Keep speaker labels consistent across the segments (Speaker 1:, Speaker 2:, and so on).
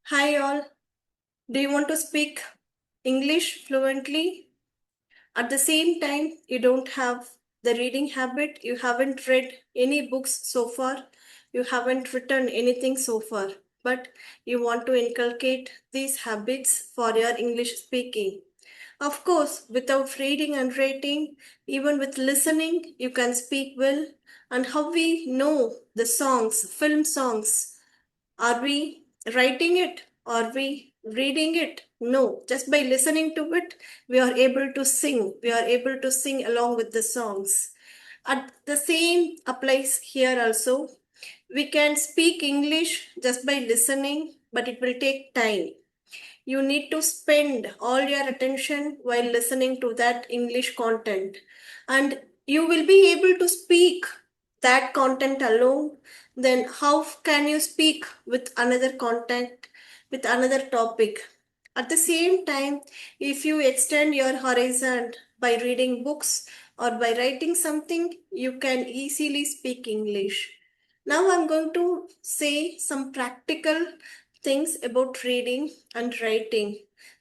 Speaker 1: Hi all. Do you want to speak English fluently? At the same time, you don't have the reading habit, you haven't read any books so far, you haven't written anything so far, but you want to inculcate these habits for your English speaking. Of course, without reading and writing, even with listening, you can speak well. And how we know the songs, film songs, are we writing it? Are we reading it? No. Just by listening to it, we are able to sing. We are able to sing along with the songs. At the same applies here also. We can speak English just by listening, but it will take time. You need to spend all your attention while listening to that English content. And you will be able to speak that content alone. Then, how can you speak with another content, with another topic? At the same time, if you extend your horizon by reading books or by writing something, you can easily speak English. Now, I'm going to say some practical things about reading and writing.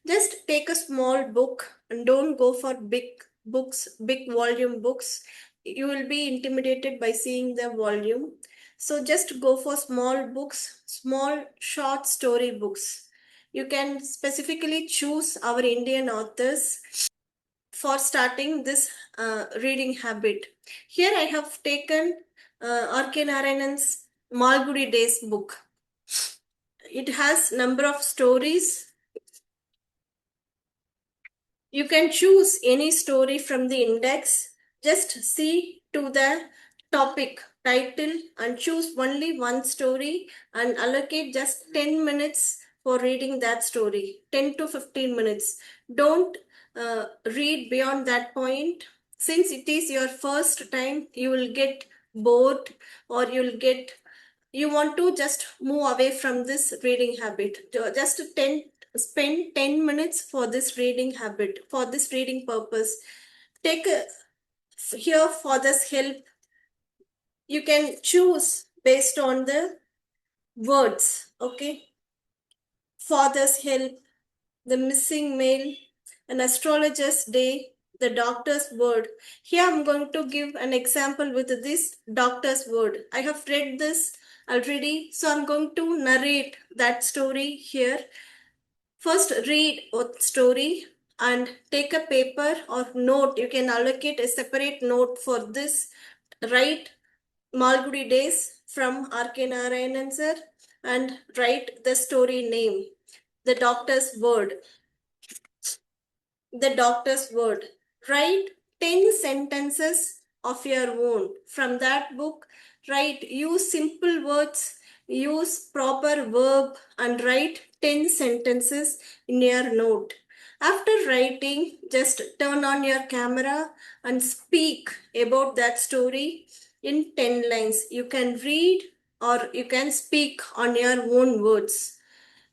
Speaker 1: Just take a small book and don't go for big books, big volume books. You will be intimidated by seeing the volume. So just go for small books, small short story books. You can specifically choose our Indian authors for starting this reading habit. Here I have taken R.K. Narayanan's Malgudi Days book. It has number of stories. You can choose any story from the index. Just see to the topic title and choose only one story and allocate just 10 minutes for reading that story. 10 to 15 minutes. Don't read beyond that point. Since it is your first time, you will get bored or you'll get you want to just move away from this reading habit. Just 10 spend 10 minutes for this reading habit, for this reading purpose. Take here for this help. You can choose based on the words. Okay, father's help, the missing mail, an astrologer's day, the doctor's word. Here I'm going to give an example with this doctor's word. I have read this already, so I'm going to narrate that story here. First, read a story and take a paper or note. You can allocate a separate note for this. Write Malgudi Days from R.K. Narayanan sir and write the story name, the doctor's word, the doctor's word. Write 10 sentences of your own from that book. Write, use simple words, use proper verb, and write 10 sentences in your note. After writing, just turn on your camera and speak about that story in 10 lines. You can read or you can speak on your own words.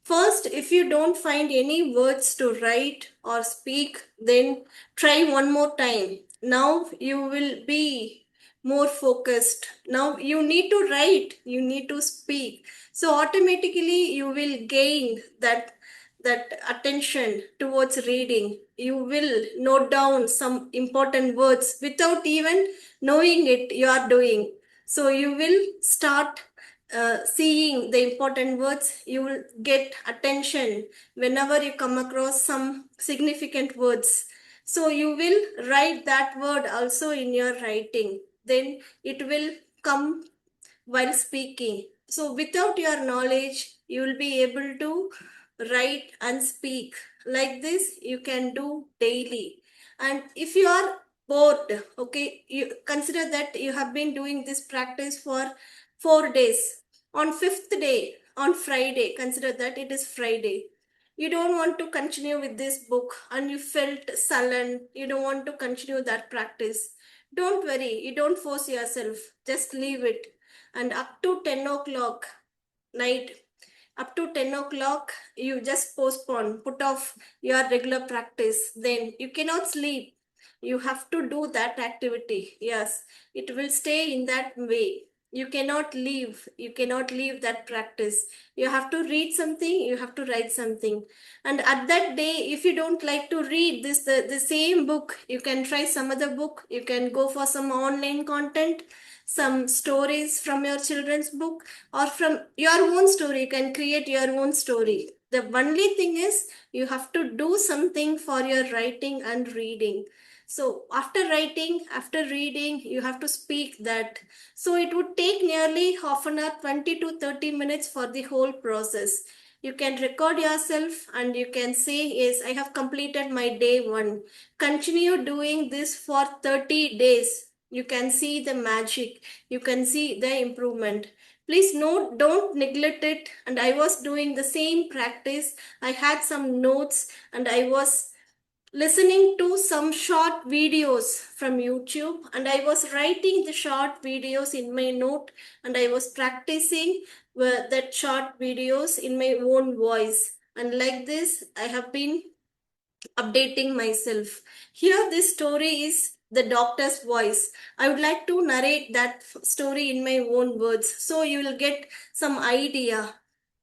Speaker 1: First, if you don't find any words to write or speak, then try one more time. Now you will be more focused. Now you need to write, you need to speak. So automatically you will gain that attention towards reading. You will note down some important words without even knowing it you are doing. So you will start seeing the important words. You will get attention whenever you come across some significant words. So you will write that word also in your writing. Then it will come while speaking. So without your knowledge, you will be able to write and speak. Like this, you can do daily. And if you are bored, okay, you consider that you have been doing this practice for 4 days. On fifth day, on Friday, consider that it is Friday. You don't want to continue with this book and you felt sullen, you don't want to continue that practice. Don't worry, you don't force yourself, just leave it. And up to 10 o'clock night, up to 10 o'clock, you just postpone, put off your regular practice. Then you cannot sleep. You have to do that activity. Yes, it will stay in that way. You cannot leave that practice. You have to read something, you have to write something. And at that day, if you don't like to read the same book, you can try some other book. You can go for some online content, some stories from your children's book, or from your own story. You can create your own story. The only thing is, you have to do something for your writing and reading. So after writing, after reading, you have to speak that. So it would take nearly half an hour, 20 to 30 minutes for the whole process. You can record yourself and you can say, yes, I have completed my day one. Continue doing this for 30 days. You can see the magic. You can see the improvement. Please note, don't neglect it. And I was doing the same practice. I had some notes and I was listening to some short videos from YouTube, and I was writing the short videos in my note, and I was practicing that short videos in my own voice. And like this, I have been updating myself. Here, this story is the doctor's voice. I would like to narrate that story in my own words so you will get some idea.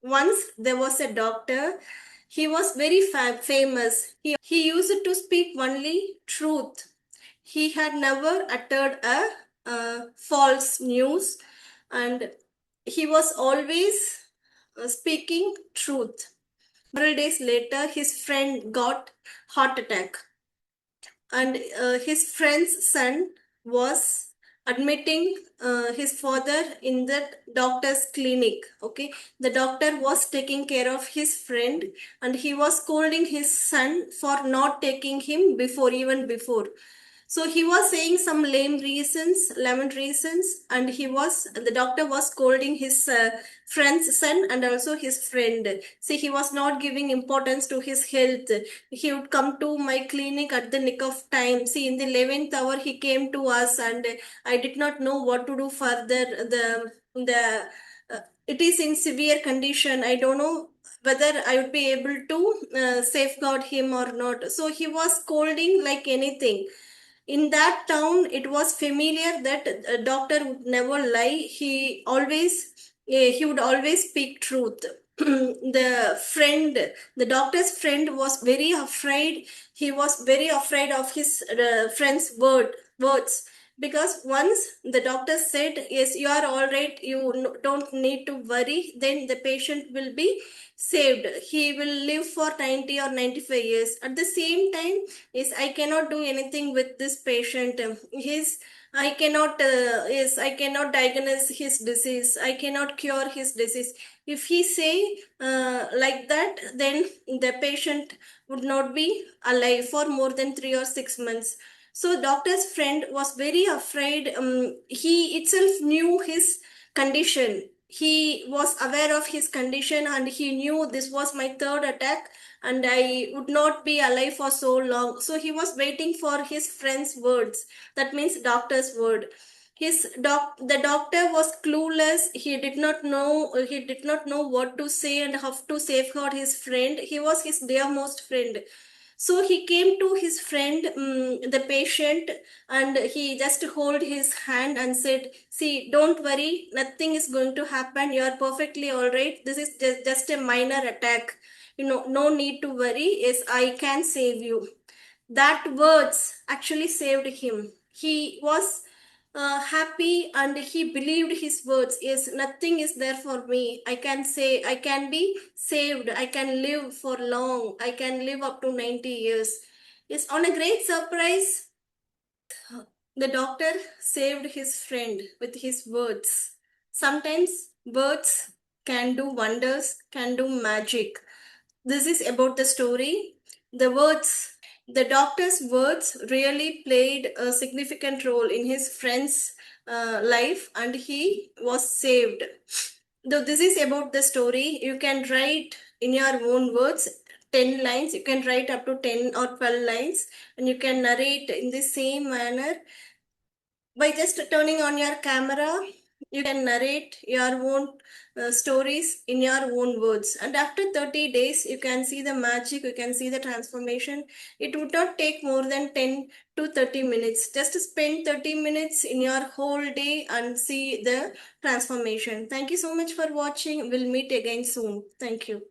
Speaker 1: Once there was a doctor. He was very famous. He used to speak only truth. He had never uttered a false news, and he was always speaking truth. Several days later, his friend got heart attack, and his friend's son was admitting his father in the doctor's clinic. Okay, the doctor was taking care of his friend, and he was scolding his son for not taking him before, even before. So he was saying some lemon reasons, and the doctor was scolding his friend's son and also his friend. See, he was not giving importance to his health. He would come to my clinic at the nick of time. See, in the 11th hour, he came to us, and I did not know what to do further. It is in severe condition. I don't know whether I would be able to safeguard him or not. So he was scolding like anything. In that town, it was familiar that a doctor would never lie. He would always speak truth. The doctor's friend was very afraid. He was very afraid of his friend's words, because once the doctor said, yes, you are all right, you don't need to worry, then the patient will be saved. He will live for 90 or 95 years. At the same time, yes, I cannot do anything with this patient. His I cannot diagnose his disease. I cannot cure his disease. If he say like that, then the patient would not be alive for more than 3 or 6 months. So doctor's friend was very afraid. He itself knew his condition. He was aware of his condition, and he knew this was my third attack and I would not be alive for so long. So he was waiting for his friend's words. That means doctor's word. The doctor was clueless. He did not know what to say and how to safeguard his friend. He was his dearmost friend. So he came to his friend, the patient, and he just hold his hand and said, see, don't worry, nothing is going to happen. You are perfectly all right. This is just a minor attack. No need to worry. Yes, I can save you. That words actually saved him. He was happy and he believed his words. Yes, nothing is there for me. I can be saved. I can live for long. I can live up to 90 years. Yes, on a great surprise, the doctor saved his friend with his words. Sometimes words can do wonders, can do magic. This is about the story. The words, the doctor's words really played a significant role in his friend's life, and he was saved. Though this is about the story, you can write in your own words 10 lines. You can write up to 10 or 12 lines, and you can narrate in the same manner. By just turning on your camera, you can narrate your own stories in your own words. And after 30 days, you can see the magic, you can see the transformation. It would not take more than 10 to 30 minutes. Just spend 30 minutes in your whole day and see the transformation. Thank you so much for watching. We'll meet again soon. Thank you.